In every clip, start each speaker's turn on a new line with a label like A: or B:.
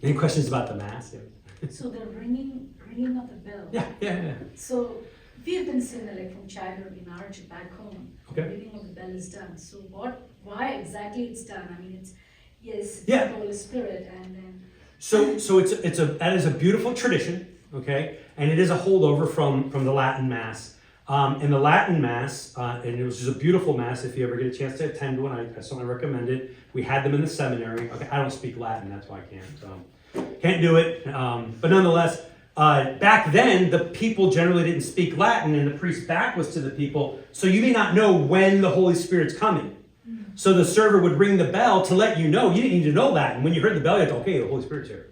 A: Any questions about the Mass? Yeah.
B: So the ringing of the bell.
A: Yeah.
B: So we have been saying that like from childhood in our church back home,
A: Okay.
B: the ringing of the bell is done. So why exactly it's done? I mean, it's
A: Yeah.
B: the Holy Spirit, and then.
A: So that is a beautiful tradition, okay, and it is a holdover from the Latin Mass. And the Latin Mass, and it was just a beautiful Mass. If you ever get a chance to attend one, I certainly recommend it. We had them in the seminary. Okay, I don't speak Latin, that's why I can't do it. But nonetheless, back then the people generally didn't speak Latin, and the priest's back was to the people, so you may not know when the Holy Spirit's coming. So the server would ring the bell to let you know. You didn't need to know that. And when you heard the bell, you thought, okay, the Holy Spirit's here.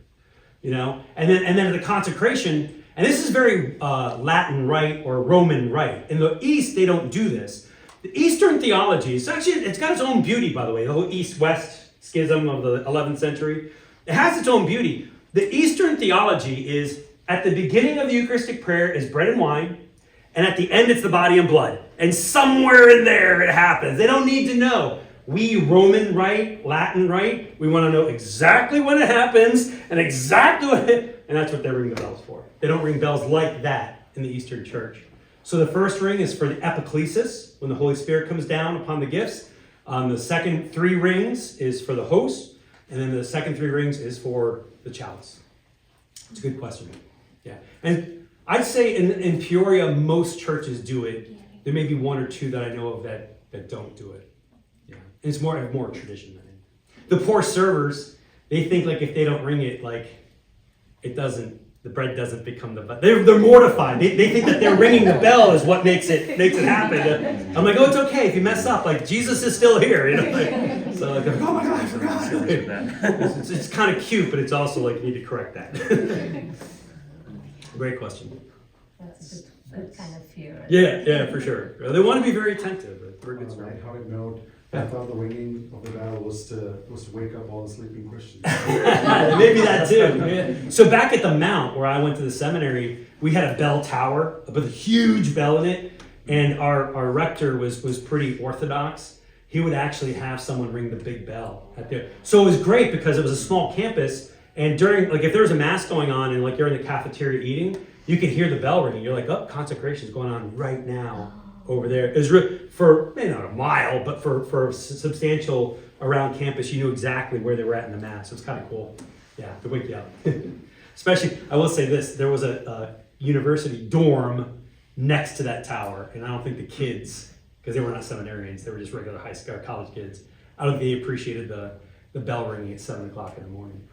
A: You know? And then at the consecration, and this is very Latin Rite or Roman Rite. In the East, they don't do this. The Eastern theology, it's got its own beauty, by the way. The whole East-West schism of the 11th century. It has its own beauty. The Eastern theology is, at the beginning of the Eucharistic prayer is bread and wine, and at the end it's the body and blood. And somewhere in there it happens. They don't need to know. We Roman Rite, Latin Rite, we want to know exactly when it happens and exactly what and that's what they ring the bells for. They don't ring bells like that in the Eastern Church. So the first ring is for the epiclesis, when the Holy Spirit comes down upon the gifts. The second 3 rings is for the host, and then the second 3 rings is for the chalice. It's a good question. Yeah. And I'd say in Peoria, most churches do it. There may be 1 or 2 that I know of that don't do it. Yeah. And it's more tradition, I think. The poor servers, they think like if they don't ring it, like the bread doesn't become they're mortified. They think that they're ringing the bell is what makes it happen. I'm like, oh, it's okay if you mess up. Like Jesus is still here, you know. Like, so like, oh my God, I forgot. It's kind of cute, but it's also like you need to correct that. Great question.
C: That's a good kind of fear.
A: Yeah, for sure. They want to be very attentive. Very good.
D: On a lighthearted note, I thought the ringing of the bell was to wake up all the sleeping Christians.
A: Maybe that too. Yeah. So back at the Mount where I went to the seminary, we had a bell tower with a huge bell in it, and our rector was pretty orthodox. He would actually have someone ring the big bell at there. So it was great because it was a small campus, and during like if there was a mass going on and like you're in the cafeteria eating, you could hear the bell ringing. You're like, oh, consecration's going on right now. Over there. It was for maybe not a mile, but for substantial around campus, you knew exactly where they were at in the Mass. So it's kind of cool. Yeah, to wake you up. Especially, I will say this, there was a university dorm next to that tower, and I don't think the kids, because they were not seminarians, they were just regular high school or college kids, I don't think they appreciated the bell ringing at 7 o'clock in the morning.